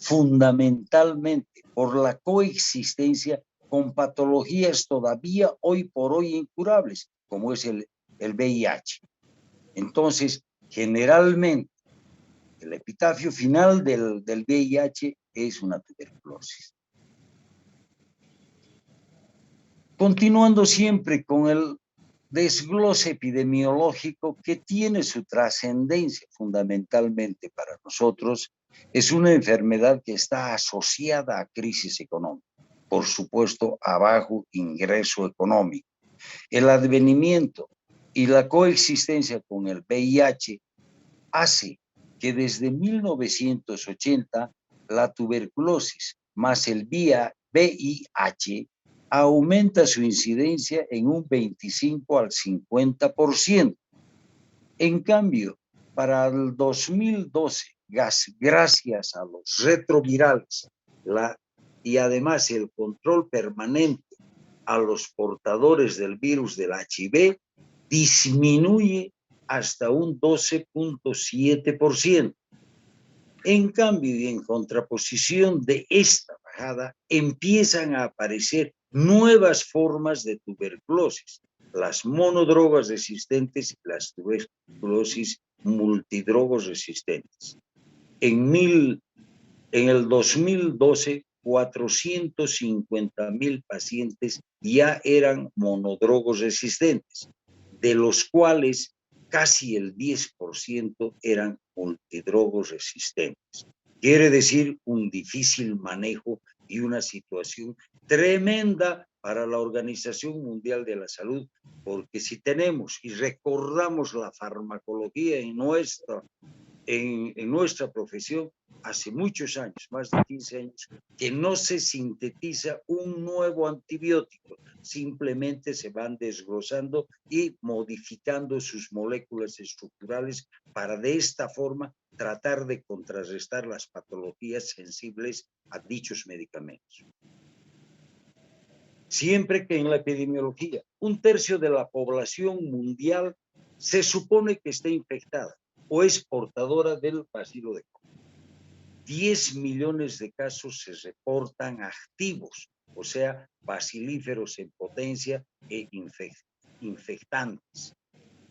fundamentalmente por la coexistencia con patologías todavía hoy por hoy incurables, como es el VIH. Entonces, generalmente, el epitafio final del VIH es una tuberculosis. Continuando siempre con el desglose epidemiológico que tiene su trascendencia fundamentalmente para nosotros, es una enfermedad que está asociada a crisis económica, por supuesto a bajo ingreso económico. El advenimiento y la coexistencia con el VIH hace que desde 1980 la tuberculosis más el VIH aumenta su incidencia en un 25 al 50%. En cambio, para el 2012, gracias a los retrovirales y además el control permanente a los portadores del virus del HIV, disminuye hasta un 12.7%. En cambio y en contraposición de esta bajada, empiezan a aparecer nuevas formas de tuberculosis, las monodrogas resistentes y las tuberculosis multidrogos resistentes. En el 2012, 450,000 pacientes ya eran monodrogos resistentes, de los cuales casi el 10% eran multidrogos resistentes. Quiere decir un difícil manejo y una situación tremenda para la Organización Mundial de la Salud, porque si tenemos y recordamos la farmacología en nuestra profesión, hace muchos años, más de 15 años, que no se sintetiza un nuevo antibiótico, simplemente se van desglosando y modificando sus moléculas estructurales para de esta forma tratar de contrarrestar las patologías sensibles a dichos medicamentos. Siempre que en la epidemiología, 1/3 de la población mundial se supone que está infectada o es portadora del bacilo de Koch. 10 millones de casos se reportan activos, o sea, bacilíferos en potencia e infectantes.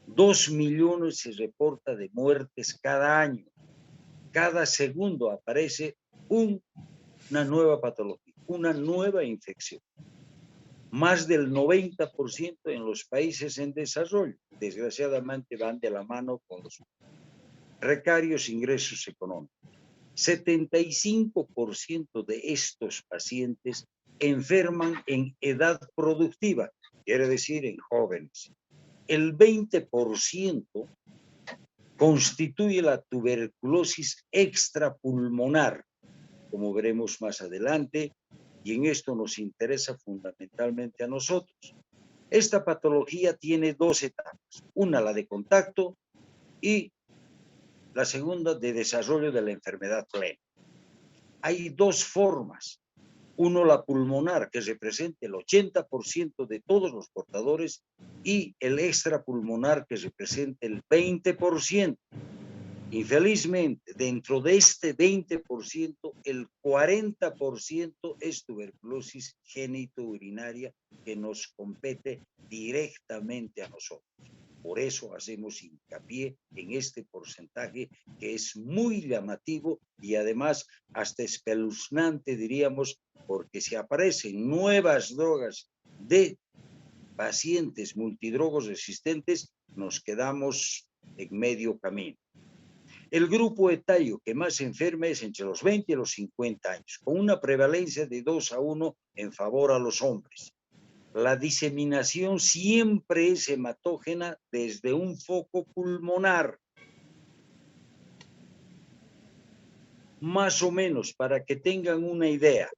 2 millones se reporta de muertes cada año. Cada segundo aparece una nueva patología, una nueva infección. Más del 90% en los países en desarrollo. Desgraciadamente van de la mano con los precarios ingresos económicos. 75% de estos pacientes enferman en edad productiva, quiere decir en jóvenes. El 20% constituye la tuberculosis extrapulmonar, como veremos más adelante, y en esto nos interesa fundamentalmente a nosotros. Esta patología tiene 2 etapas, una la de contacto y la segunda de desarrollo de la enfermedad plena. Hay 2 formas, uno la pulmonar, que representa el 80% de todos los portadores, y el extrapulmonar, que representa el 20%. Infelizmente, dentro de este 20%, el 40% es tuberculosis genitourinaria que nos compete directamente a nosotros. Por eso hacemos hincapié en este porcentaje que es muy llamativo y además hasta espeluznante, diríamos, porque si aparecen nuevas drogas de pacientes multidrogos resistentes, nos quedamos en medio camino. El grupo etario que más enferma es entre los 20 y los 50 años, con una prevalencia de 2-1 en favor a los hombres. La diseminación siempre es hematógena desde un foco pulmonar. Más o menos, para que tengan una idea,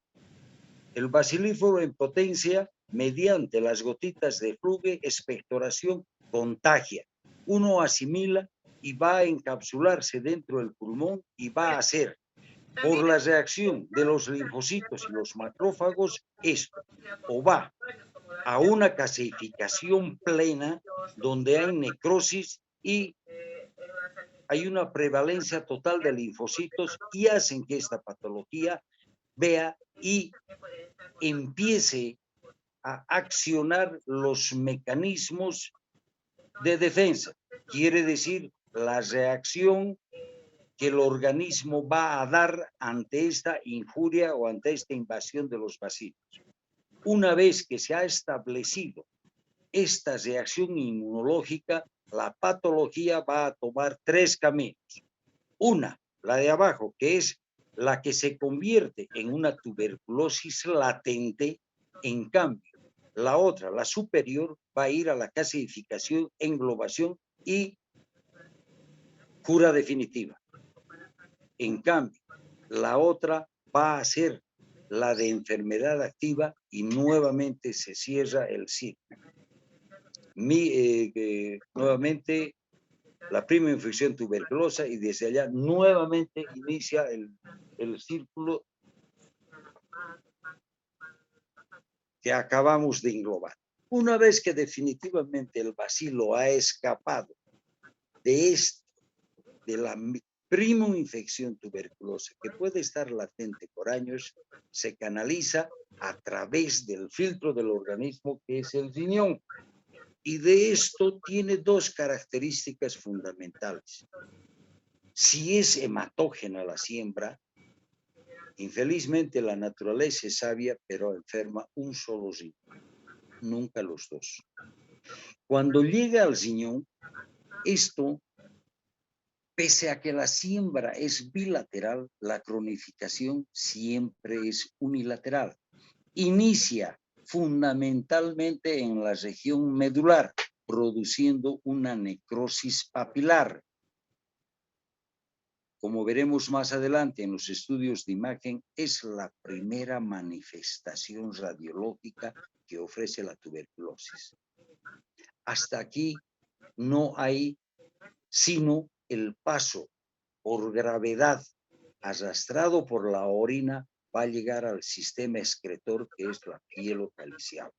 el bacilífero en potencia, mediante las gotitas de fluge, expectoración, contagia. Uno asimila y va a encapsularse dentro del pulmón y va a hacer, por la reacción de los linfocitos y los macrófagos, esto, o va a una gasificación plena donde hay necrosis y hay una prevalencia total de linfocitos y hacen que esta patología vea y empiece a accionar los mecanismos de defensa. Quiere decir, la reacción que el organismo va a dar ante esta injuria o ante esta invasión de los bacilos. Una vez que se ha establecido esta reacción inmunológica, la patología va a tomar tres caminos. Una, la de abajo, que es la que se convierte en una tuberculosis latente. En cambio, la otra, la superior, va a ir a la clasificación, englobación y cura definitiva. En cambio, la otra va a ser la de enfermedad activa y nuevamente se cierra el ciclo. Nuevamente la primera infección tuberculosa y desde allá nuevamente inicia el círculo que acabamos de englobar. Una vez que definitivamente el bacilo ha escapado de la prima infección tuberculosa, que puede estar latente por años, se canaliza a través del filtro del organismo que es el riñón. Y de esto tiene dos características fundamentales. Si es hematógena la siembra, infelizmente la naturaleza es sabia, pero enferma un solo riñón, nunca los dos. Cuando llega al riñón, esto, pese a que la siembra es bilateral, la cronificación siempre es unilateral. Inicia fundamentalmente en la región medular, produciendo una necrosis papilar. Como veremos más adelante en los estudios de imagen, es la primera manifestación radiológica que ofrece la tuberculosis. Hasta aquí no hay sino el paso por gravedad arrastrado por la orina va a llegar al sistema excretor que es la pielocalicial.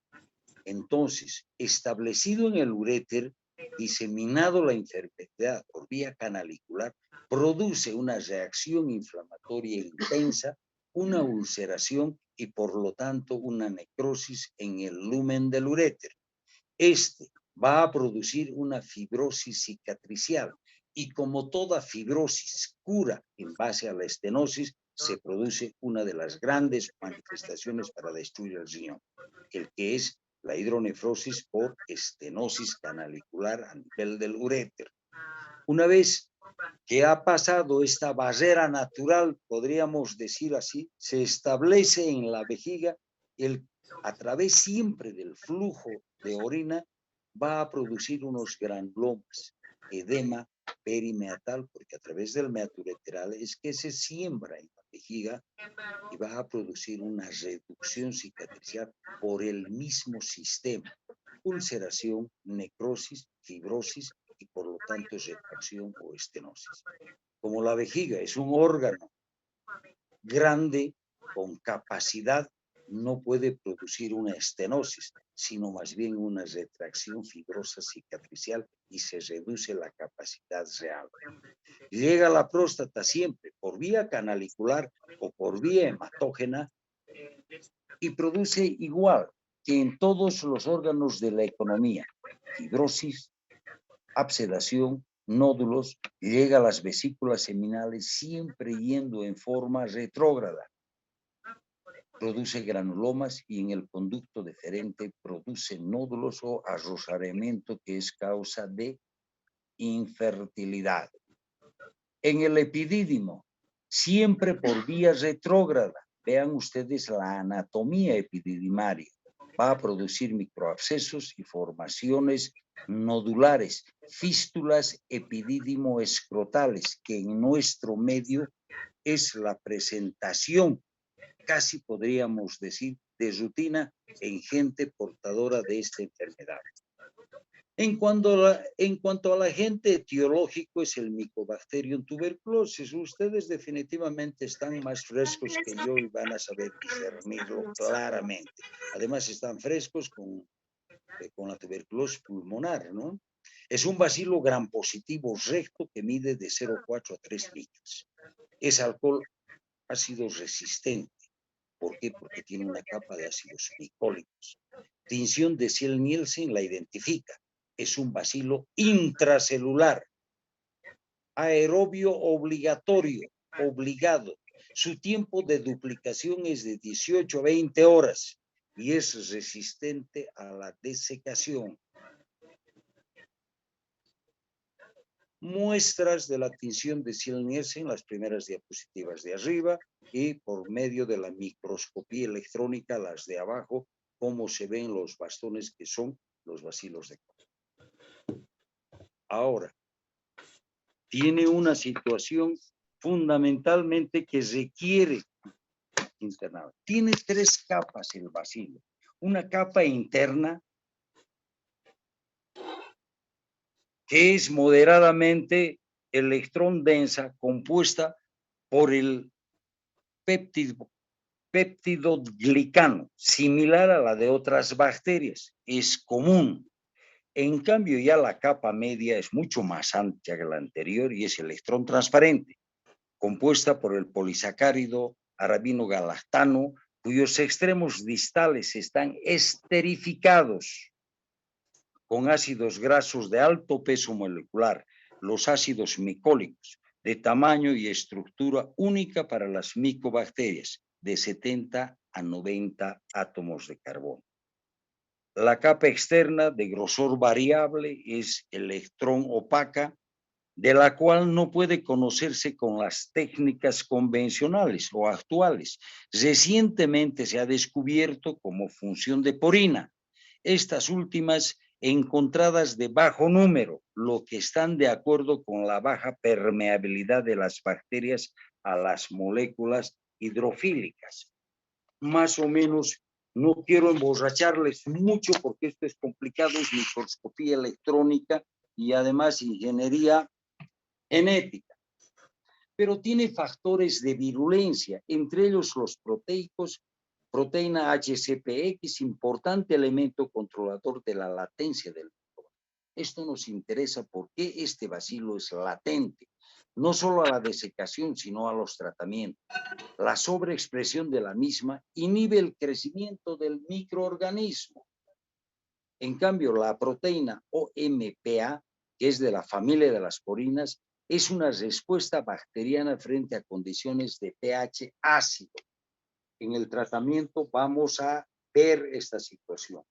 Entonces, establecido en el uréter, diseminado la enfermedad por vía canalicular, produce una reacción inflamatoria intensa, una ulceración y por lo tanto una necrosis en el lumen del uréter. Este va a producir una fibrosis cicatricial y como toda fibrosis cura en base a la estenosis, se produce una de las grandes manifestaciones para destruir el riñón, el que es la hidronefrosis por estenosis canalicular a nivel del uréter. Una vez que ha pasado esta barrera natural, podríamos decir así, se establece en la vejiga, a través siempre del flujo de orina, va a producir unos granulomas, edema perimeatal, porque a través del meatureteral es que se siembra en la vejiga y va a producir una reducción cicatricial por el mismo sistema, ulceración, necrosis, fibrosis y por lo tanto retracción o estenosis. Como la vejiga es un órgano grande con capacidad, no puede producir una estenosis, sino más bien una retracción fibrosa cicatricial y se reduce la capacidad real. Llega a la próstata siempre por vía canalicular o por vía hematógena y produce igual que en todos los órganos de la economía, fibrosis, abscedación, nódulos, llega a las vesículas seminales siempre yendo en forma retrógrada. Produce granulomas y en el conducto deferente produce nódulos o arrozamiento que es causa de infertilidad. En el epidídimo, siempre por vía retrógrada. Vean ustedes la anatomía epididimaria. Va a producir microabscesos y formaciones nodulares, fístulas epidídimo-escrotales, que en nuestro medio es la presentación, casi podríamos decir, de rutina en gente portadora de esta enfermedad. En cuanto al agente etiológico, es el Mycobacterium tuberculosis. Ustedes definitivamente están más frescos que yo y van a saber discernirlo claramente. Además, están frescos con la tuberculosis pulmonar, ¿no? Es un bacilo gram positivo recto que mide de 0,4 a 3 litros. Es alcohol ácido resistente. ¿Por qué? Porque tiene una capa de ácidos glicólicos. Tinción de Ziel-Nielsen la identifica. Es un bacilo intracelular. Aerobio obligatorio, obligado. Su tiempo de duplicación es de 18 a 20 horas y es resistente a la desecación. Muestras de la tinción de Ziel-Nielsen, las primeras diapositivas de arriba, y por medio de la microscopía electrónica, las de abajo, cómo se ven los bastones que son los bacilos de Koch. Ahora, tiene una situación fundamentalmente que requiere internado. Tiene 3 capas el bacilo. Una capa interna, que es moderadamente electrón densa, compuesta por el péptidoglicano, similar a la de otras bacterias. Es común. En cambio, ya la capa media es mucho más ancha que la anterior y es electrón transparente, compuesta por el polisacárido arabinogalactano, cuyos extremos distales están esterificados con ácidos grasos de alto peso molecular, los ácidos micólicos, de tamaño y estructura única para las micobacterias, de 70 a 90 átomos de carbono. La capa externa de grosor variable es electrón opaca, de la cual no puede conocerse con las técnicas convencionales o actuales. Recientemente se ha descubierto como función de porina. Estas últimas encontradas de bajo número, lo que están de acuerdo con la baja permeabilidad de las bacterias a las moléculas hidrofílicas. Más o menos, no quiero emborracharles mucho porque esto es complicado, es microscopía electrónica y además ingeniería genética, pero tiene factores de virulencia, entre ellos los proteicos, proteína HCPX, importante elemento controlador de la latencia del microbio. Esto nos interesa porque este bacilo es latente, no solo a la desecación, sino a los tratamientos. La sobreexpresión de la misma inhibe el crecimiento del microorganismo. En cambio, la proteína OMPA, que es de la familia de las porinas, es una respuesta bacteriana frente a condiciones de pH ácido. En el tratamiento vamos a ver esta situación.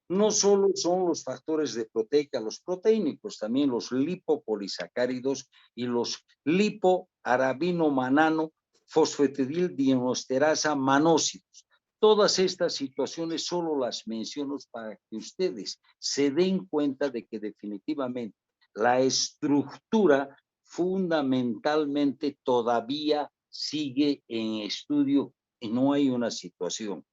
No solo son los factores de proteica, los proteínicos, también los lipopolisacáridos y los lipoarabinomanano fosfatidildinoesterasa manócitos. Todas estas situaciones solo las menciono para que ustedes se den cuenta de que definitivamente la estructura fundamentalmente todavía sigue en estudio y no hay una situación.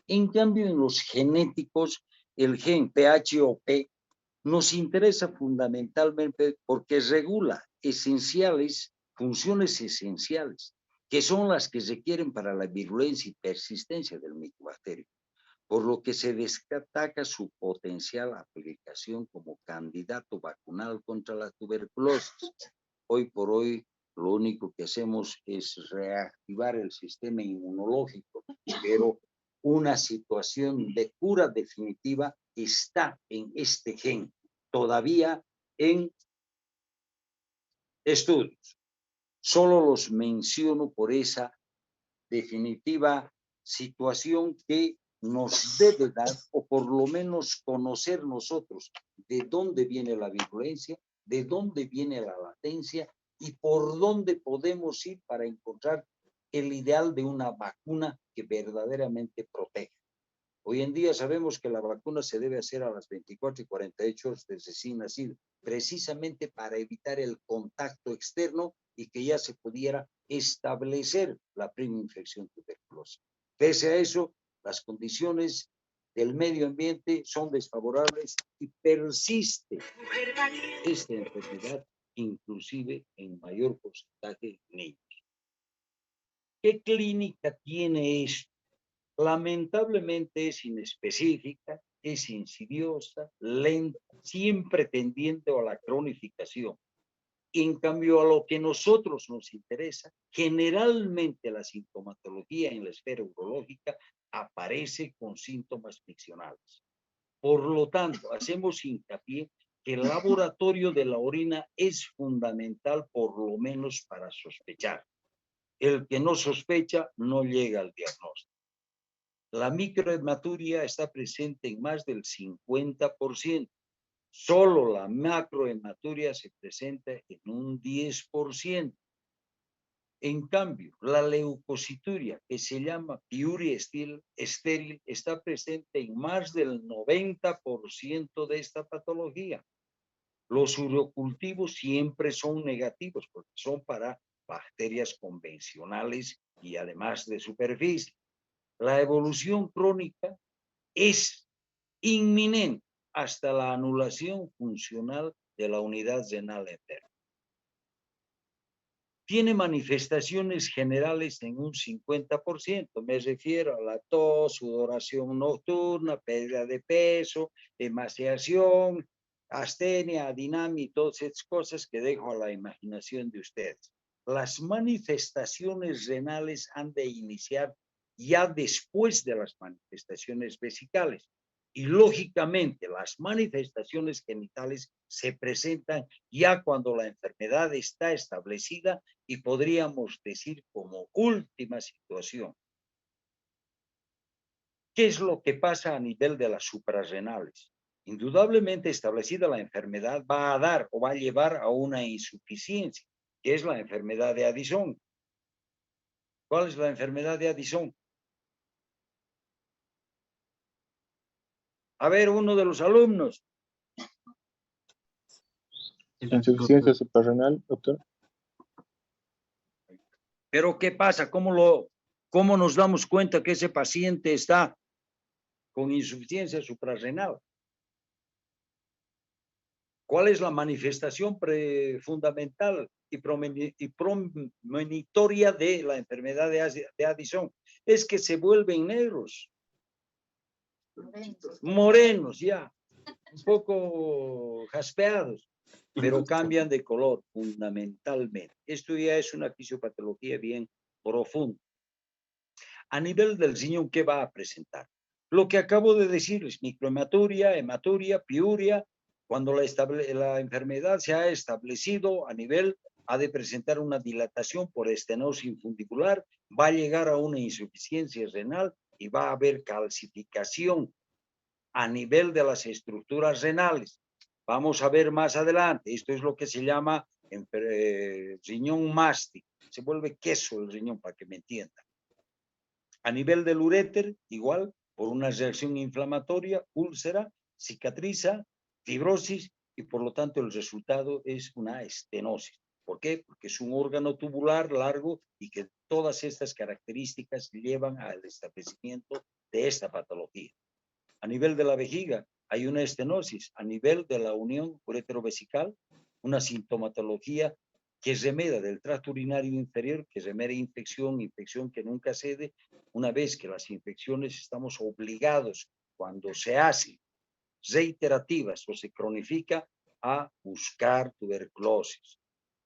En cambio, en los genéticos, el gen PHOP nos interesa fundamentalmente porque regula funciones esenciales, que son las que se requieren para la virulencia y persistencia del micobacterio, por lo que se destaca su potencial aplicación como candidato vacunal contra la tuberculosis. Hoy por hoy, lo único que hacemos es reactivar el sistema inmunológico, pero una situación de cura definitiva está en este gen, todavía en estudios. Solo los menciono por esa definitiva situación que nos debe dar, o por lo menos conocer nosotros, de dónde viene la virulencia, de dónde viene la latencia y por dónde podemos ir para encontrar el ideal de una vacuna que verdaderamente proteja. Hoy en día sabemos que la vacuna se debe hacer a las 24 y 48 horas del recién nacido, precisamente para evitar el contacto externo y que ya se pudiera establecer la prima infección tuberculosa. Pese a eso, las condiciones del medio ambiente son desfavorables y persiste esta enfermedad, inclusive en mayor porcentaje en niños. ¿Qué clínica tiene esto? Lamentablemente es inespecífica, es insidiosa, lenta, siempre tendiente a la cronificación. En cambio, a lo que nosotros nos interesa, generalmente la sintomatología en la esfera urológica aparece con síntomas miccionales. Por lo tanto, hacemos hincapié que el laboratorio de la orina es fundamental, por lo menos para sospechar. El que no sospecha no llega al diagnóstico. La microhematuria está presente en más del 50%. Solo la macrohematuria se presenta en un 10%. En cambio, la leucocituria, que se llama piuria estéril, está presente en más del 90% de esta patología. Los urocultivos siempre son negativos porque son para bacterias convencionales y además de superficie. La evolución crónica es inminente hasta la anulación funcional de la unidad renal enferma. Tiene manifestaciones generales en un 50%, me refiero a la tos, sudoración nocturna, pérdida de peso, emaciación, astenia, adinamia y todas estas cosas que dejo a la imaginación de ustedes. Las manifestaciones renales han de iniciar ya después de las manifestaciones vesicales. Y lógicamente las manifestaciones genitales se presentan ya cuando la enfermedad está establecida y podríamos decir como última situación. ¿Qué es lo que pasa a nivel de las suprarrenales? Indudablemente establecida la enfermedad va a dar o va a llevar a una insuficiencia, que es la enfermedad de Addison. ¿Cuál es la enfermedad de Addison? A ver, uno de los alumnos. Insuficiencia suprarrenal, doctor. Pero ¿qué pasa? ¿Cómo nos damos cuenta que ese paciente está con insuficiencia suprarrenal? ¿Cuál es la manifestación fundamental y premonitoria de la enfermedad de Addison? Es que se vuelven negros. Morenos ya, un poco jaspeados, pero cambian de color fundamentalmente. Esto ya es una fisiopatología bien profunda. A nivel del riñón, ¿qué va a presentar? Lo que acabo de decirles, microhematuria, hematuria, piuria. Cuando la enfermedad se ha establecido a nivel, ha de presentar una dilatación por estenosis infundibular, va a llegar a una insuficiencia renal y va a haber calcificación a nivel de las estructuras renales. Vamos a ver más adelante, esto es lo que se llama riñón mástico. Se vuelve queso el riñón, para que me entiendan. A nivel del uréter, igual, por una reacción inflamatoria, úlcera, cicatriza, fibrosis, y por lo tanto el resultado es una estenosis. ¿Por qué? Porque es un órgano tubular largo y que todas estas características llevan al establecimiento de esta patología. A nivel de la vejiga hay una estenosis. A nivel de la unión uretero-vesical, una sintomatología que remeda del tracto urinario inferior, que remeda infección que nunca cede. Una vez que las infecciones estamos obligados, cuando se hace reiterativas o se cronifica, a buscar tuberculosis.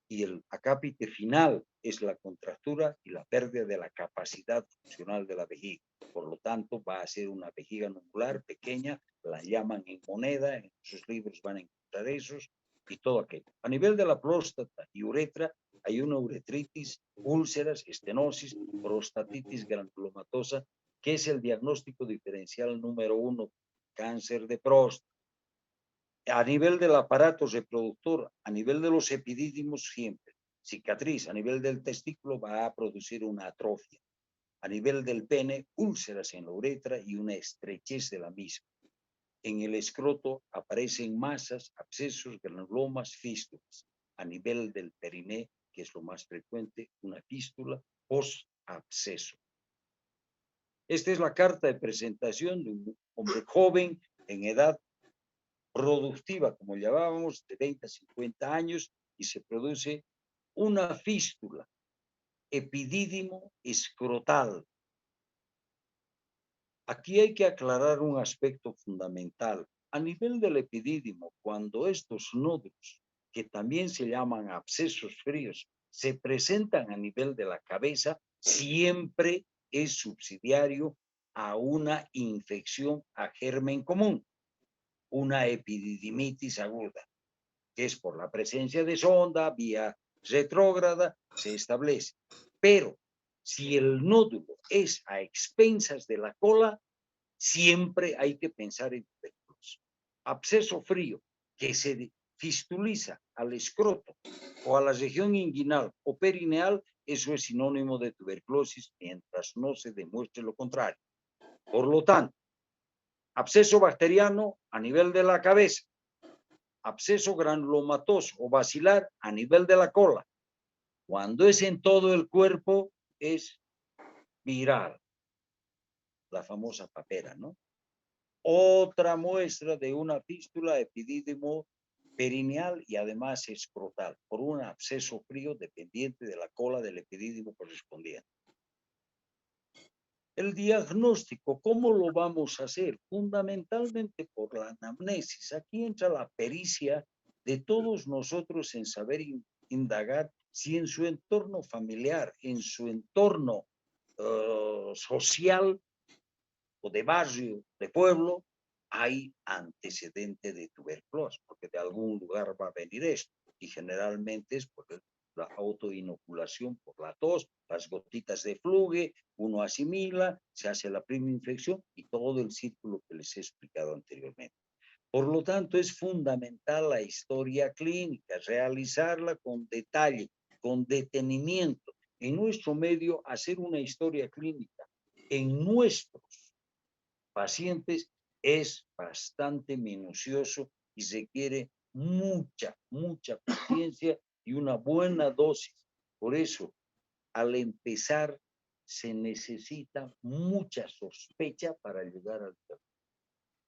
Y el acápite final es la contractura y la pérdida de la capacidad funcional de la vejiga. Por lo tanto, va a ser una vejiga nodular pequeña, la llaman en moneda, en sus libros van a encontrar esos, y todo aquello. A nivel de la próstata y uretra, hay una uretritis, úlceras, estenosis, prostatitis granulomatosa, que es el diagnóstico diferencial número 1, cáncer de próstata. A nivel del aparato reproductor, a nivel de los epidídimos siempre, cicatriz, a nivel del testículo va a producir una atrofia, a nivel del pene, úlceras en la uretra y una estrechez de la misma. En el escroto aparecen masas, abscesos, granulomas, fístulas. A nivel del periné, que es lo más frecuente, una fístula post-absceso. Esta es la carta de presentación de un hombre joven en edad productiva, como llamábamos, de 20 a 50 años, y se produce una fístula, epidídimo escrotal. Aquí hay que aclarar un aspecto fundamental. A nivel del epidídimo, cuando estos nódulos, que también se llaman abscesos fríos, se presentan a nivel de la cabeza, siempre es subsidiario a una infección a germen común, una epididimitis aguda, que es por la presencia de sonda, vía retrógrada, se establece. Pero si el nódulo es a expensas de la cola, siempre hay que pensar en tuberculosis. Absceso frío que se fistuliza al escroto o a la región inguinal o perineal, eso es sinónimo de tuberculosis mientras no se demuestre lo contrario. Por lo tanto, absceso bacteriano a nivel de la cabeza, absceso granulomatoso o bacilar a nivel de la cola. Cuando es en todo el cuerpo, es viral, la famosa papera, ¿no? Otra muestra de una fístula epidídimo perineal y además escrotal, por un absceso frío dependiente de la cola del epidídimo correspondiente. El diagnóstico, ¿cómo lo vamos a hacer? Fundamentalmente por la anamnesis. Aquí entra la pericia de todos nosotros en saber indagar si en su entorno familiar, en su entorno social o de barrio, de pueblo, hay antecedente de tuberculosis, porque de algún lugar va a venir esto, y generalmente es por la autoinoculación por la tos, las gotitas de fluge, uno asimila, se hace la primera infección y todo el círculo que les he explicado anteriormente. Por lo tanto, es fundamental la historia clínica, realizarla con detalle, con detenimiento. En nuestro medio, hacer una historia clínica en nuestros pacientes es bastante minucioso y requiere mucha paciencia y una buena dosis. Por eso, al empezar, se necesita mucha sospecha para llegar al diagnóstico.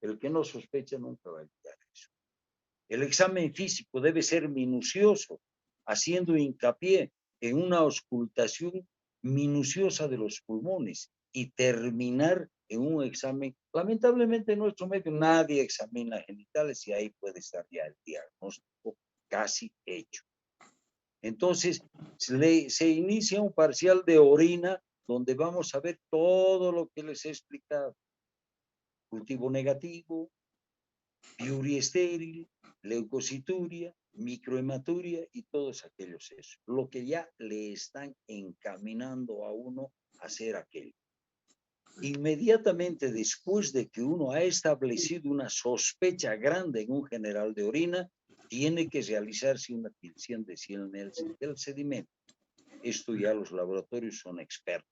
El que no sospecha nunca va a llegar a eso. El examen físico debe ser minucioso, haciendo hincapié en una auscultación minuciosa de los pulmones y terminar en un examen. Lamentablemente en nuestro medio nadie examina genitales y ahí puede estar ya el diagnóstico casi hecho. Entonces se inicia un parcial de orina donde vamos a ver todo lo que les he explicado. Cultivo negativo, piuria estéril, leucocituria, microhematuria y todos aquellos eso. Lo que ya le están encaminando a uno a hacer aquello. Inmediatamente después de que uno ha establecido una sospecha grande en un general de orina, tiene que realizarse una tinción de Siel-Nielsen del sedimento. Esto ya los laboratorios son expertos.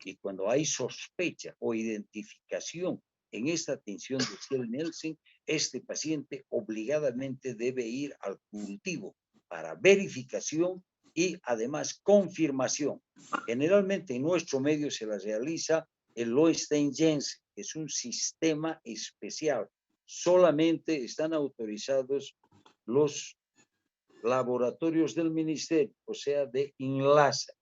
Y cuando hay sospecha o identificación en esta tinción de Siel-Nielsen, este paciente obligadamente debe ir al cultivo para verificación y además confirmación. Generalmente en nuestro medio se la realiza el Lowenstein-Jensen, que es un sistema especial. Solamente están autorizados los laboratorios del ministerio, o sea, de INLASA,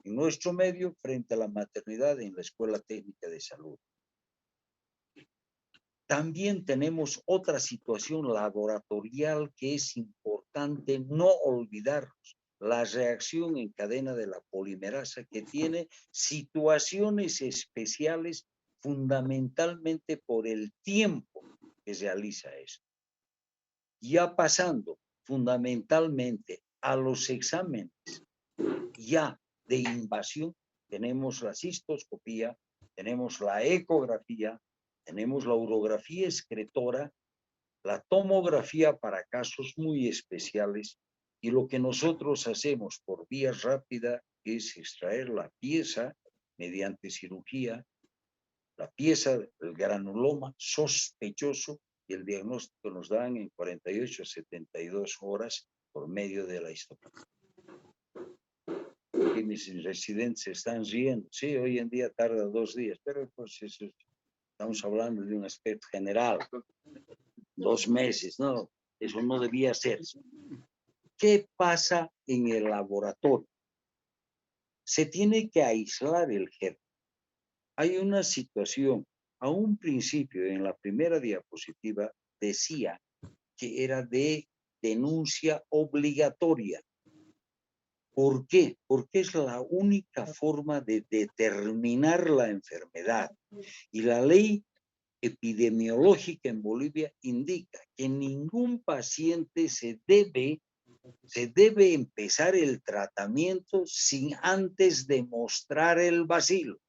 en nuestro medio frente a la maternidad en la Escuela Técnica de Salud. También tenemos otra situación laboratorial que es importante no olvidarnos, la reacción en cadena de la polimerasa que tiene situaciones especiales fundamentalmente por el tiempo que realiza esto. Ya pasando fundamentalmente a los exámenes ya de invasión, tenemos la cistoscopía, tenemos la ecografía, tenemos la urografía excretora, la tomografía para casos muy especiales y lo que nosotros hacemos por vía rápida es extraer la pieza mediante cirugía, la pieza del granuloma sospechoso y el diagnóstico nos dan en 48 a 72 horas por medio de la histopatía. Y mis residentes están riendo. Sí, hoy en día tarda 2 días, pero pues eso, estamos hablando de un aspecto general. 2 meses, no, eso no debía hacerse. ¿Qué pasa en el laboratorio? Se tiene que aislar el germen. Hay una situación a un principio, en la primera diapositiva, decía que era de denuncia obligatoria. ¿Por qué? Porque es la única forma de determinar la enfermedad. Y la ley epidemiológica en Bolivia indica que ningún paciente se debe empezar el tratamiento sin antes demostrar el bacilo.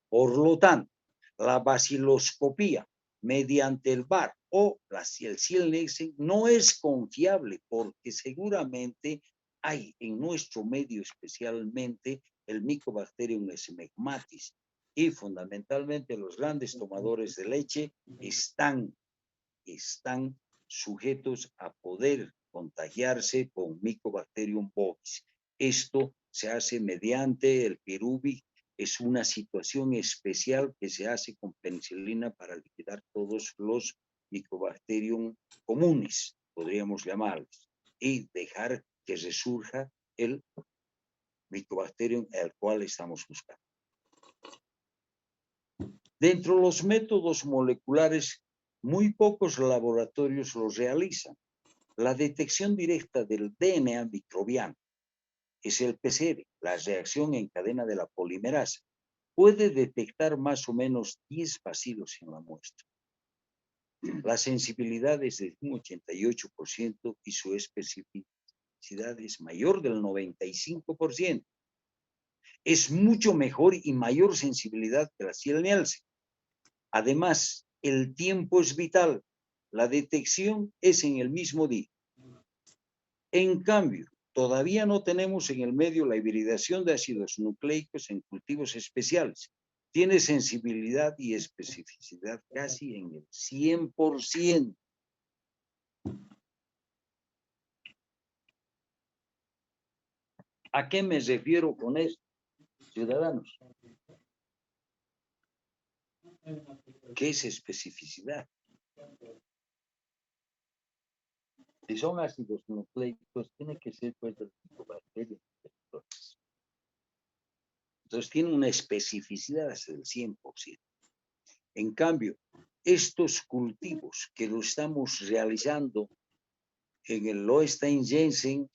Por lo tanto, la baciloscopía mediante el VAR o el Cielnexen no es confiable porque seguramente hay en nuestro medio especialmente el Mycobacterium smegmatis y fundamentalmente los grandes tomadores de leche están sujetos a poder contagiarse con Mycobacterium bovis. Esto se hace mediante el Piruvi. Es una situación especial que se hace con penicilina para liquidar todos los Mycobacterium comunes, podríamos llamarlos, y dejar que resurja el Mycobacterium al cual estamos buscando. Dentro de los métodos moleculares, muy pocos laboratorios los realizan. La detección directa del DNA microbiano es el PCR, la reacción en cadena de la polimerasa. Puede detectar más o menos 10 bacilos en la muestra. La sensibilidad es de un 88% y su especificidad es mayor del 95%. Es mucho mejor y mayor sensibilidad que la Cielnexen. Además, el tiempo es vital. La detección es en el mismo día. En cambio, todavía no tenemos en el medio la hibridación de ácidos nucleicos en cultivos especiales. Tiene sensibilidad y especificidad casi en el 100%. ¿A qué me refiero con esto, ciudadanos? ¿Qué es especificidad? Si son ácidos nucleicos, tiene que ser pues del tipo bacteria. Entonces tiene una especificidad hasta del 100%. En cambio, estos cultivos que lo estamos realizando en el Lowenstein Jensen,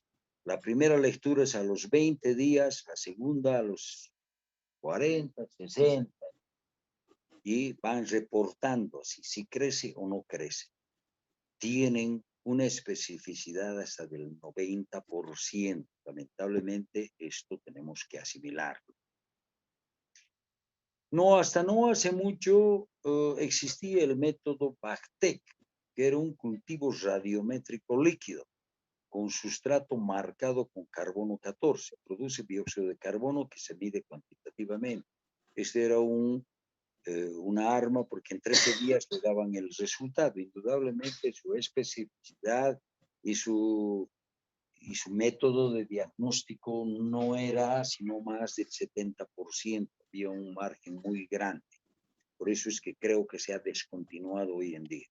la primera lectura es a los 20 días, la segunda a los 40, 60, y van reportando así, si crece o no crece. Tienen una especificidad hasta del 90%. Lamentablemente, esto tenemos que asimilarlo. Hasta no hace mucho existía el método BACTEC, que era un cultivo radiométrico líquido con sustrato marcado con carbono 14. Produce dióxido de carbono que se mide cuantitativamente. Este era una arma porque en 13 días le daban el resultado. Indudablemente su especificidad y su método de diagnóstico no era sino más del 70%. Había un margen muy grande. Por eso es que creo que se ha descontinuado hoy en día.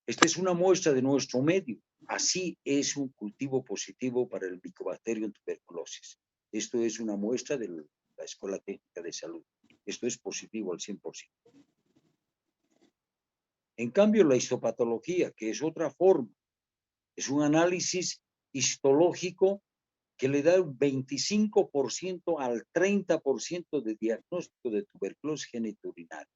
Esta es una muestra de nuestro medio. Así es un cultivo positivo para el Mycobacterium tuberculosis. Esto es una muestra de la Escuela Técnica de Salud. Esto es positivo al 100%. En cambio, la histopatología, que es otra forma, es un análisis histológico que le da un 25% al 30% de diagnóstico de tuberculosis genitourinaria.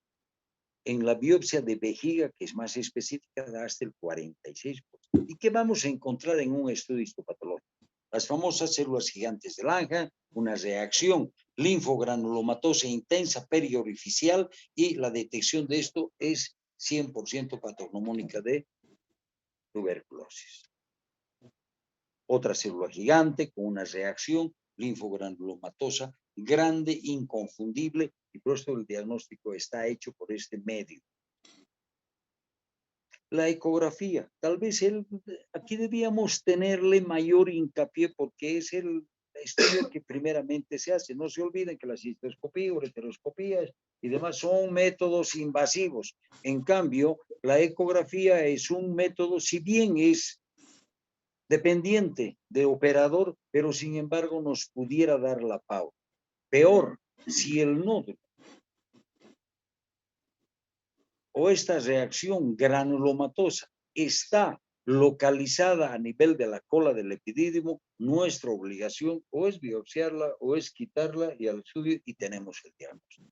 En la biopsia de vejiga, que es más específica, da hasta el 46%. ¿Y qué vamos a encontrar en un estudio histopatológico? Las famosas células gigantes de Langhans, una reacción linfogranulomatosa intensa periorificial, y la detección de esto es 100% patognomónica de tuberculosis. Otra célula gigante con una reacción linfogranulomatosa grande, inconfundible, y por esto el diagnóstico está hecho por este medio. La ecografía, tal vez aquí debíamos tenerle mayor hincapié porque es el estudio que primeramente se hace. No se olviden que la cistoscopía, ureteroscopía y demás son métodos invasivos. En cambio, la ecografía es un método, si bien es dependiente de operador, pero sin embargo nos pudiera dar la pauta. Peor, si el nódulo o esta reacción granulomatosa está localizada a nivel de la cola del epidídimo, nuestra obligación o es biopsiarla o es quitarla y al estudio y tenemos el diagnóstico.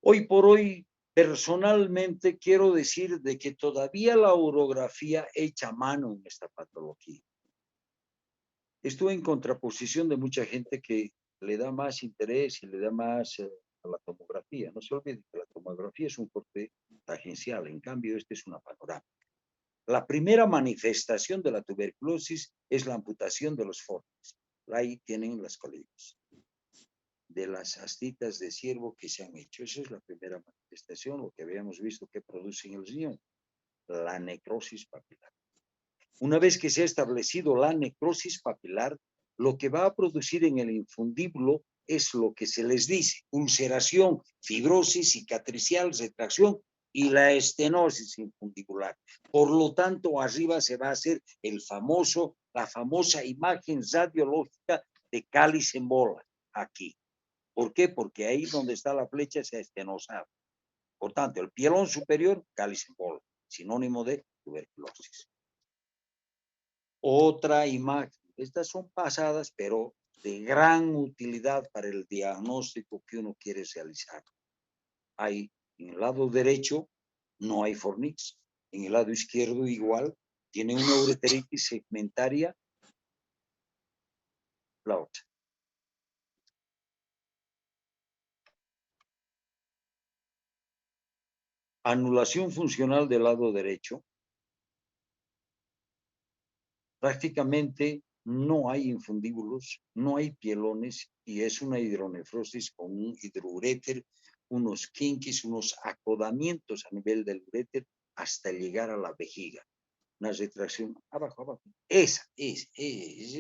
Hoy por hoy, personalmente quiero decir de que todavía la urografía hecha a mano en esta patología. Estuve en contraposición de mucha gente que le da más interés y le da más a la tomografía. No se olviden que la tomografía es un corte tangencial, en cambio este es una panorámica. La primera manifestación de la tuberculosis es la amputación de los fornis. Ahí tienen las colillas de las astitas de ciervo que se han hecho. Esa es la primera manifestación, lo que habíamos visto que produce en el riñón, la necrosis papilar. Una vez que se ha establecido la necrosis papilar, lo que va a producir en el infundíbulo es lo que se les dice, ulceración, fibrosis cicatricial, retracción y la estenosis infundibular. Por lo tanto, arriba se va a hacer la famosa imagen radiológica de cáliz en bola, aquí. ¿Por qué? Porque ahí donde está la flecha se ha estenosado. Por tanto, el pielón superior, cáliz en bola, sinónimo de tuberculosis. Otra imagen. Estas son pasadas, pero de gran utilidad para el diagnóstico que uno quiere realizar. Hay, en el lado derecho, no hay fornix. En el lado izquierdo, igual, tiene una ureteritis segmentaria, la otra. Anulación funcional del lado derecho. Prácticamente no hay infundíbulos, no hay pielones y es una hidronefrosis con un hidrouréter, unos quinquis, unos acodamientos a nivel del uréter hasta llegar a la vejiga. Una retracción abajo. Esas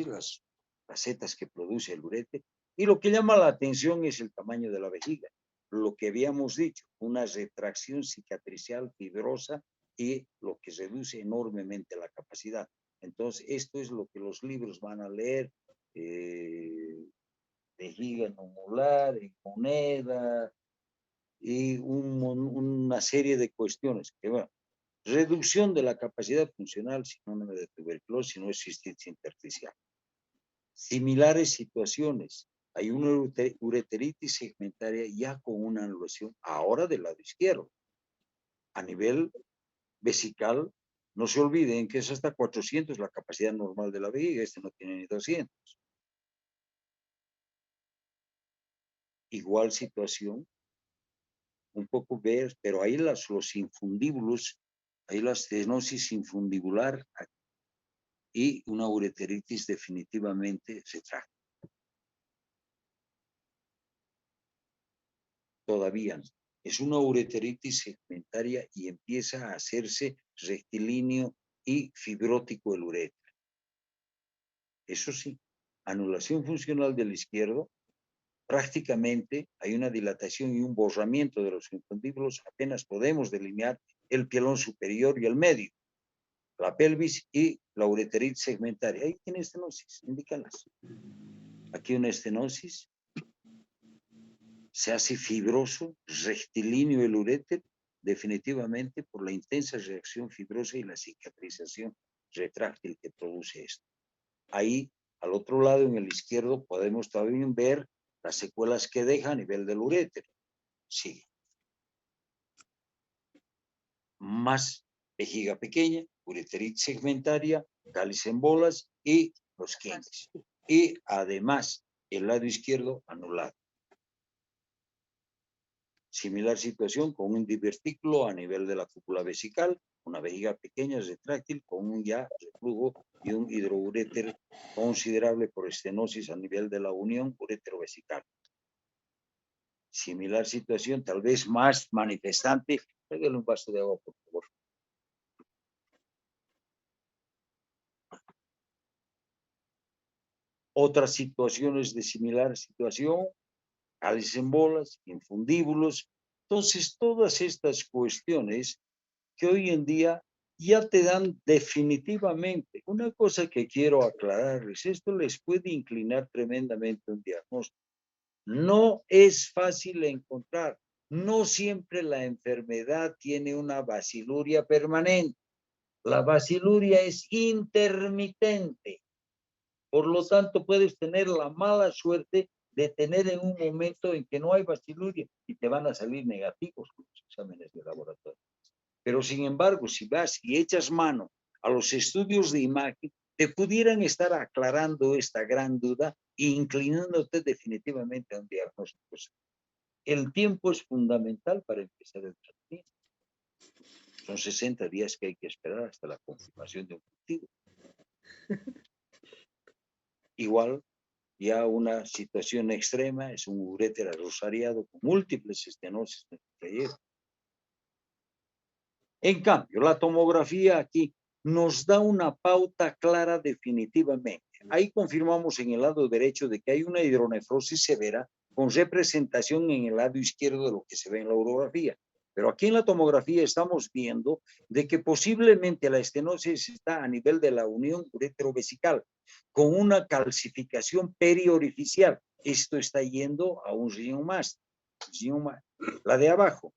las facetas que produce el uréter. Y lo que llama la atención es el tamaño de la vejiga. Lo que habíamos dicho, una retracción cicatricial fibrosa y lo que reduce enormemente la capacidad. Entonces, esto es lo que los libros van a leer, vejiga nomular, en moneda, y una serie de cuestiones. Que, bueno, reducción de la capacidad funcional, sinónimo de tuberculosis, no es cistitis intersticial. Similares situaciones. Hay una ureteritis segmentaria ya con una anulación, ahora del lado izquierdo. A nivel vesical, no se olviden que es hasta 400 la capacidad normal de la vejiga, este no tiene ni 200. Igual situación, un poco ver, pero ahí los infundíbulos, ahí la estenosis infundibular y una ureteritis definitivamente retráctil. Todavía no. Es una ureteritis segmentaria y empieza a hacerse rectilíneo y fibrótico el ureter. Eso sí, anulación funcional del izquierdo, prácticamente hay una dilatación y un borramiento de los infundíbulos, apenas podemos delinear el pielón superior y el medio, la pelvis y la ureteritis segmentaria. Ahí tiene estenosis, indícalas. Aquí una estenosis, se hace fibroso, rectilíneo el uréter, definitivamente por la intensa reacción fibrosa y la cicatrización retráctil que produce esto. Ahí, al otro lado, en el izquierdo, podemos también ver las secuelas que deja a nivel del uréter. Sigue. Más vejiga pequeña, ureteritis segmentaria, cáliz en bolas y los quinquis. Y además, el lado izquierdo anulado. Similar situación con un divertículo a nivel de la cúpula vesical, una vejiga pequeña, retráctil, con un ya reflujo y un hidrouréter considerable por estenosis a nivel de la unión uretero-vesical. Similar situación, tal vez más manifestante. Pégale un vaso de agua, por favor. Otras situaciones de similar situación, cáliz en bolas, infundíbulos. Entonces, todas estas cuestiones que hoy en día ya te dan definitivamente. Una cosa que quiero aclararles, esto les puede inclinar tremendamente un diagnóstico. No es fácil encontrar. No siempre la enfermedad tiene una baciluria permanente. La baciluria es intermitente. Por lo tanto, puedes tener la mala suerte de tener en un momento en que no hay baciluria y te van a salir negativos los exámenes de laboratorio. Pero sin embargo, si vas y echas mano a los estudios de imagen, te pudieran estar aclarando esta gran duda e inclinándote definitivamente a un diagnóstico. El tiempo es fundamental para empezar el tratamiento. Son 60 días que hay que esperar hasta la confirmación de un cultivo. Igual, ya una situación extrema es un uréter rosariado con múltiples estenosis en el trayecto. En cambio, la tomografía aquí nos da una pauta clara definitivamente. Ahí confirmamos en el lado derecho de que hay una hidronefrosis severa con representación en el lado izquierdo de lo que se ve en la urografía. Pero aquí en la tomografía estamos viendo de que posiblemente la estenosis está a nivel de la unión uretero-vesical con una calcificación periorificial. Esto está yendo a un riñón más. La de abajo,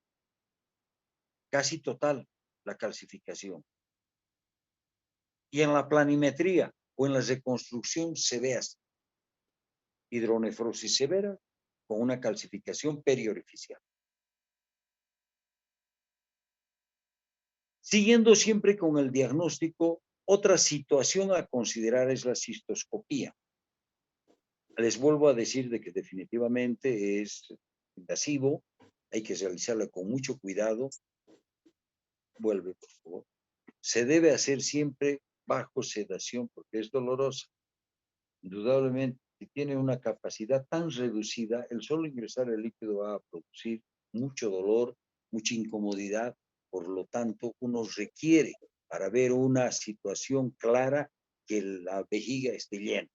casi total la calcificación. Y en la planimetría o en la reconstrucción se ve así. Hidronefrosis severa con una calcificación periorificial. Siguiendo siempre con el diagnóstico, otra situación a considerar es la cistoscopía. Les vuelvo a decir de que definitivamente es invasivo, hay que realizarlo con mucho cuidado. Vuelve, por favor. Se debe hacer siempre bajo sedación porque es dolorosa. Indudablemente, si tiene una capacidad tan reducida, el solo ingresar el líquido va a producir mucho dolor, mucha incomodidad. Por lo tanto, uno requiere, para ver una situación clara, que la vejiga esté llena.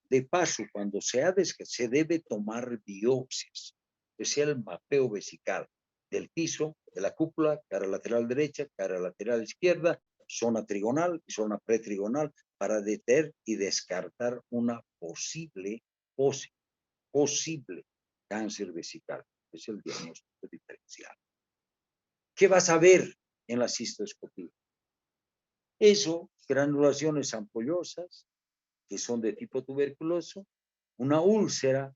De paso, cuando se debe tomar biopsias, especial el mapeo vesical del piso, de la cúpula, cara lateral derecha, cara lateral izquierda, zona trigonal y zona pretrigonal, para detener y descartar una posible cáncer vesical. Es el diagnóstico diferencial. ¿Qué vas a ver en la cistoscopía? Eso, granulaciones ampollosas, que son de tipo tuberculoso, una úlcera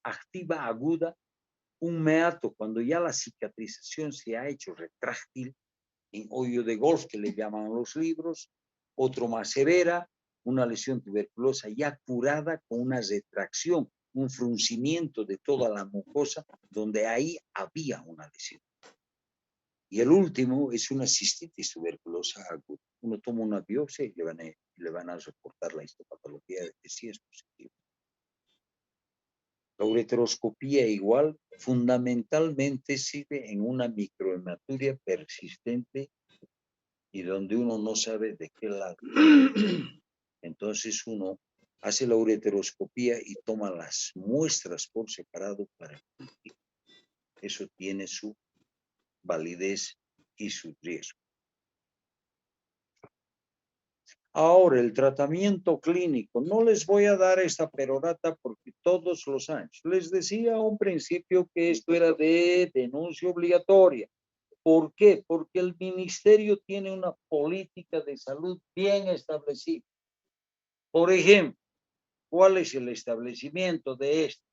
activa aguda, un meato cuando ya la cicatrización se ha hecho retráctil, en hoyo de golf que le llaman los libros, otro más severa, una lesión tuberculosa ya curada con una retracción, un fruncimiento de toda la mucosa donde ahí había una lesión. Y el último es una cistitis tuberculosa aguda. Uno toma una biopsia y le van a reportar la histopatología de que sí es positivo. La ureteroscopía igual fundamentalmente sirve en una microhematuria persistente y donde uno no sabe de qué lado. Entonces uno hace la ureteroscopía y toma las muestras por separado para el cultivo. Eso tiene su validez y su riesgo. Ahora, el tratamiento clínico. No les voy a dar esta perorata porque todos los años. Les decía a un principio que esto era de denuncia obligatoria. ¿Por qué? Porque el ministerio tiene una política de salud bien establecida. Por ejemplo, ¿cuál es el establecimiento de esto?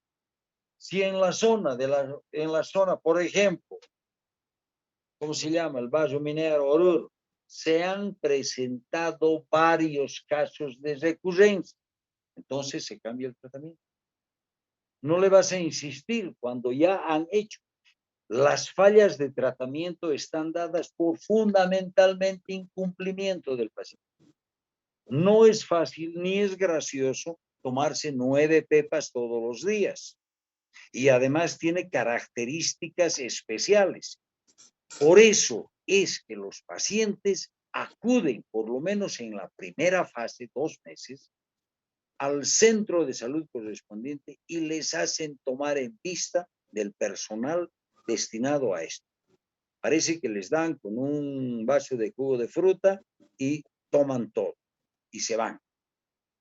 Si en la zona, por ejemplo, ¿cómo se llama? El Valle Minero Oruro, se han presentado varios casos de recurrencia. Entonces se cambia el tratamiento. No le vas a insistir cuando ya han hecho. Las fallas de tratamiento están dadas por fundamentalmente incumplimiento del paciente. No es fácil ni es gracioso tomarse 9 pepas todos los días. Y además tiene características especiales. Por eso es que los pacientes acuden, por lo menos en la primera fase, 2 meses, al centro de salud correspondiente y les hacen tomar en vista del personal destinado a esto. Parece que les dan con un vaso de jugo de fruta y toman todo y se van.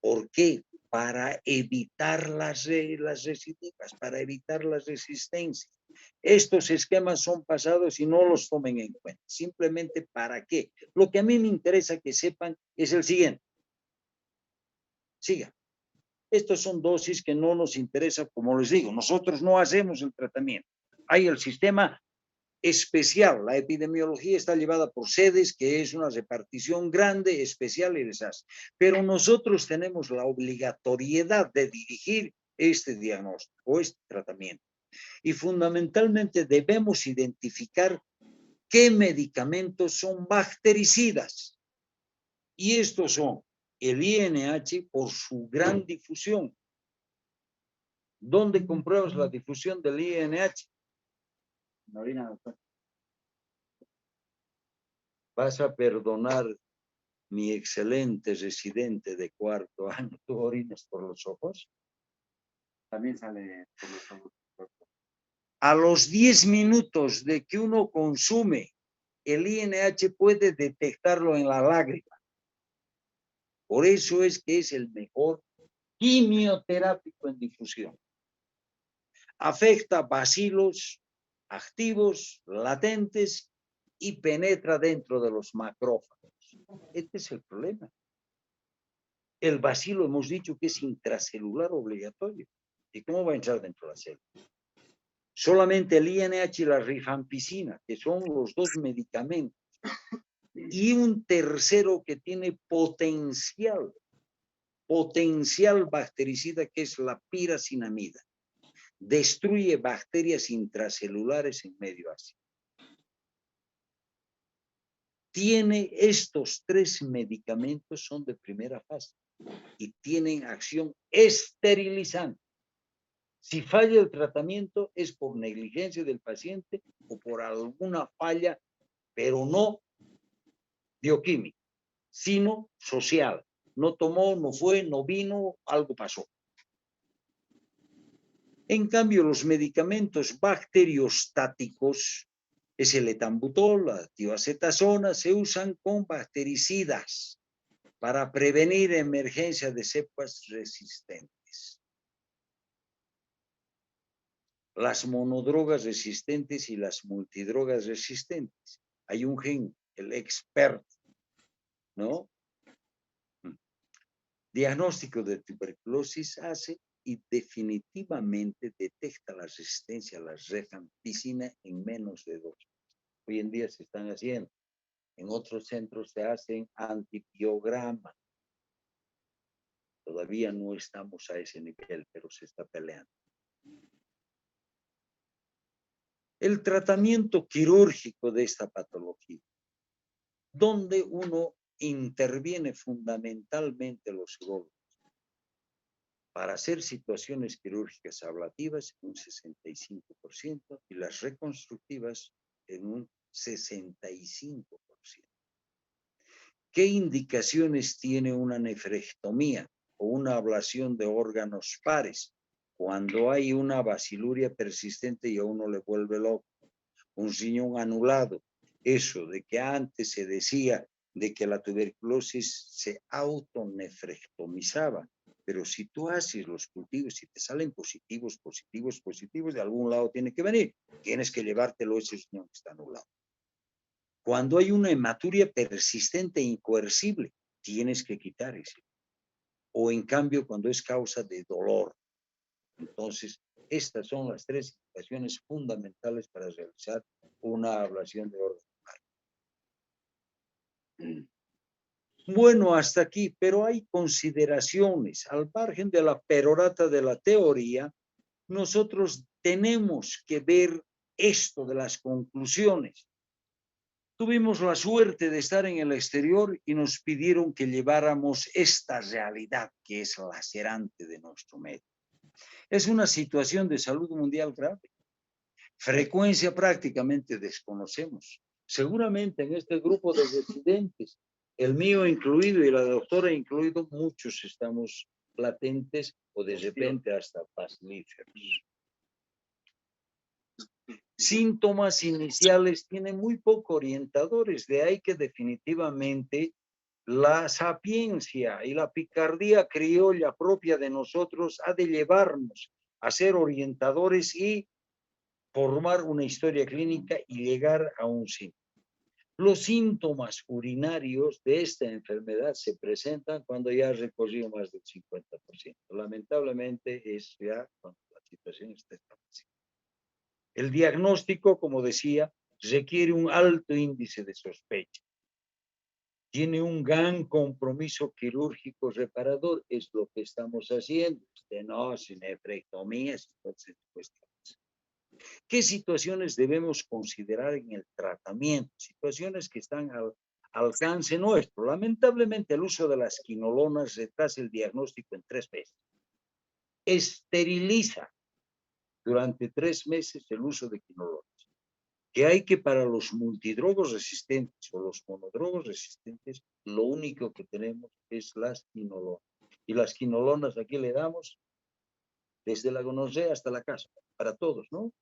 ¿Por qué? para evitar las recidivas, para evitar las resistencias. Estos esquemas son pasados y no los tomen en cuenta. Simplemente para qué. Lo que a mí me interesa que sepan es el siguiente. Siga. Estos son dosis que no nos interesa, como les digo, nosotros no hacemos el tratamiento. Hay el sistema especial, la epidemiología está llevada por sedes, que es una repartición grande, especial y les hace. Pero nosotros tenemos la obligatoriedad de dirigir este diagnóstico o este tratamiento. Y fundamentalmente debemos identificar qué medicamentos son bactericidas. Y estos son el INH por su gran difusión. ¿Dónde compruebas la difusión del INH? En la orina, doctor. Vas a perdonar, mi excelente residente de cuarto año, ¿tú orinas por los ojos? También sale por los ojos. A los 10 minutos de que uno consume, el INH puede detectarlo en la lágrima. Por eso es que es el mejor quimioterápico en difusión. Afecta bacilos activos, latentes y penetra dentro de los macrófagos. Este es el problema. El bacilo hemos dicho que es intracelular obligatorio. ¿Y cómo va a entrar dentro de la célula? Solamente el INH y la rifampicina, que son los dos medicamentos, y un tercero que tiene potencial bactericida, que es la piracinamida. Destruye bacterias intracelulares en medio ácido. Tiene estos 3 medicamentos, son de primera fase y tienen acción esterilizante. Si falla el tratamiento es por negligencia del paciente o por alguna falla, pero no bioquímica, sino social. No tomó, no fue, no vino, algo pasó. En cambio, los medicamentos bacteriostáticos, es el etambutol, la tioacetasona, se usan con bactericidas para prevenir emergencia de cepas resistentes. Las monodrogas resistentes y las multidrogas resistentes. Hay un gen, el expert, ¿no? Diagnóstico de tuberculosis hace y definitivamente detecta la resistencia a la rifampicina en menos de 2 horas. Hoy en día se están haciendo. En otros centros se hacen antibiogramas. Todavía no estamos a ese nivel, pero se está peleando. El tratamiento quirúrgico de esta patología, donde uno interviene fundamentalmente los urólogos para hacer situaciones quirúrgicas ablativas en un 65% y las reconstructivas en un 65%. ¿Qué indicaciones tiene una nefrectomía o una ablación de órganos pares? Cuando hay una basiluria persistente y a uno le vuelve loco, un riñón anulado, eso de que antes se decía de que la tuberculosis se autonefrectomizaba, pero si tú haces los cultivos y te salen positivos, de algún lado tiene que venir, tienes que llevártelo, ese riñón que está anulado. Cuando hay una hematuria persistente e incoercible, tienes que quitar ese. O en cambio, cuando es causa de dolor. Entonces, estas son las 3 indicaciones fundamentales para realizar una ablación de órgano. Bueno, hasta aquí, pero hay consideraciones. Al margen de la perorata de la teoría, nosotros tenemos que ver esto de las conclusiones. Tuvimos la suerte de estar en el exterior y nos pidieron que lleváramos esta realidad que es lacerante de nuestro medio. Es una situación de salud mundial grave. Frecuencia prácticamente desconocemos. Seguramente en este grupo de residentes, el mío incluido y la doctora incluido, muchos estamos latentes o de repente hasta plasmíferos. Síntomas iniciales tienen muy poco orientadores, de ahí que definitivamente la sapiencia y la picardía criolla propia de nosotros ha de llevarnos a ser orientadores y formar una historia clínica y llegar a un síntoma. Los síntomas urinarios de esta enfermedad se presentan cuando ya ha recorrido más del 50%. Lamentablemente es ya cuando la situación está establecida. El diagnóstico, como decía, requiere un alto índice de sospecha. Tiene un gran compromiso quirúrgico reparador, es lo que estamos haciendo. Estenosis, nefrectomías, entonces cuestiones. ¿Qué situaciones debemos considerar en el tratamiento? Situaciones que están al alcance nuestro. Lamentablemente el uso de las quinolonas retrasa el diagnóstico en 3 meses. Esteriliza durante 3 meses el uso de quinolonas. Que hay que para los multidrogos resistentes o los monodrogos resistentes, lo único que tenemos es las quinolonas. Y las quinolonas aquí le damos desde la gonorrea hasta la casa, para todos, ¿no?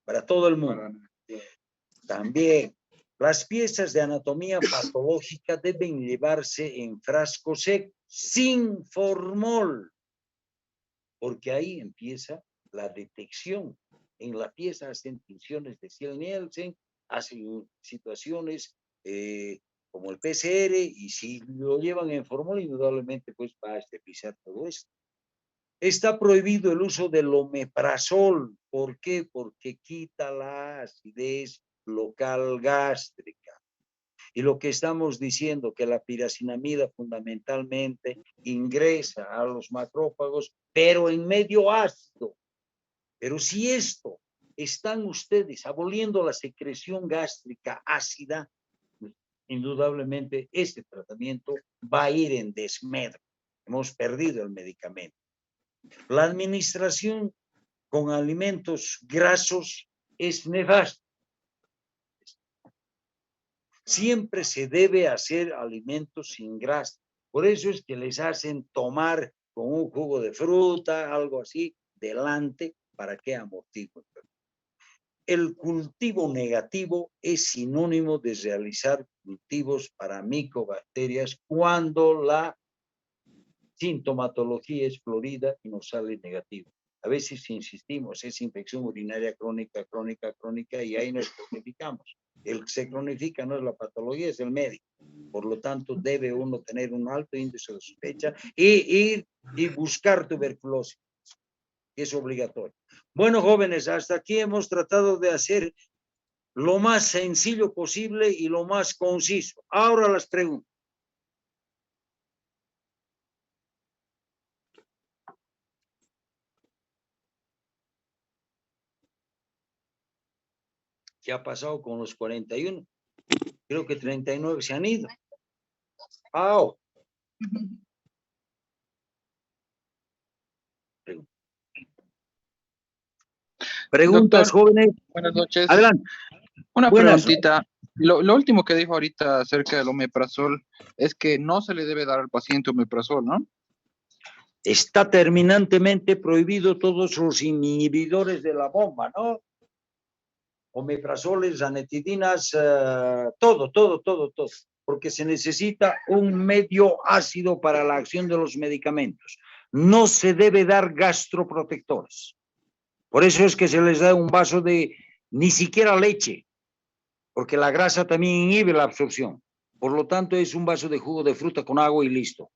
Para todo el mundo. También, las piezas de anatomía patológica deben llevarse en frasco seco, sin formol, porque ahí empieza la detección. En la pieza hacen tinciones de Ziel-Nielsen, hacen situaciones como el PCR, y si lo llevan en formol, indudablemente pues va a esterilizar todo esto. Está prohibido el uso del omeprazol. ¿Por qué? Porque quita la acidez local gástrica. Y lo que estamos diciendo, que la piracinamida fundamentalmente ingresa a los macrófagos, pero en medio ácido. Pero si esto están ustedes aboliendo la secreción gástrica ácida, indudablemente este tratamiento va a ir en desmedro. Hemos perdido el medicamento. La administración con alimentos grasos es nefasta. Siempre se debe hacer alimentos sin grasa. Por eso es que les hacen tomar con un jugo de fruta, algo así, delante, para que amortiguen. El cultivo negativo es sinónimo de realizar cultivos para micobacterias cuando la sintomatología es florida y nos sale negativo. A veces insistimos, es infección urinaria crónica, crónica, crónica, y ahí nos cronificamos. El que se cronifica no es la patología, es el médico. Por lo tanto, debe uno tener un alto índice de sospecha y ir y buscar tuberculosis. Es obligatorio. Bueno, jóvenes, hasta aquí hemos tratado de hacer lo más sencillo posible y lo más conciso. Ahora las preguntas. ¿Qué ha pasado con los 41? Creo que 39 se han ido. ¡Au! Preguntas, Doctor, jóvenes. buenas noches. Adelante. Una Buenas. preguntita. Lo último que dijo ahorita acerca del omeprazol es que no se le debe dar al paciente omeprazol, ¿no? Está terminantemente prohibido todos los inhibidores de la bomba, ¿no? Omeprazoles, ranitidinas, todo, porque se necesita un medio ácido para la acción de los medicamentos. No se debe dar gastroprotectores. Por eso es que se les da un vaso de, ni siquiera leche, porque la grasa también inhibe la absorción. Por lo tanto, es un vaso de jugo de fruta con agua y listo.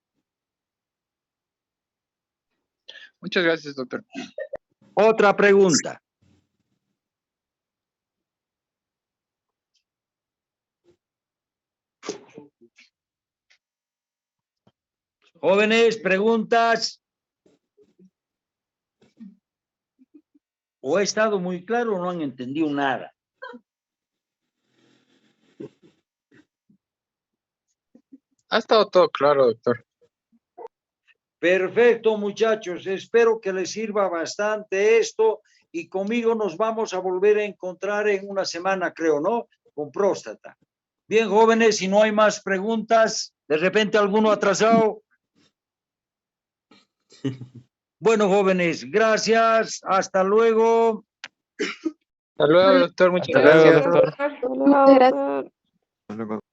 Muchas gracias, doctor. Otra pregunta. Jóvenes, preguntas. ¿O he estado muy claro o no han entendido nada? Ha estado todo claro, doctor. Perfecto, muchachos. Espero que les sirva bastante esto y conmigo nos vamos a volver a encontrar en una semana, creo, ¿no? Con próstata. Bien, jóvenes, si no hay más preguntas, de repente alguno atrasado. Bueno, jóvenes, gracias. Hasta luego. Hasta luego, doctor. Muchas Hasta luego, gracias. doctor. Hasta luego. Hasta luego.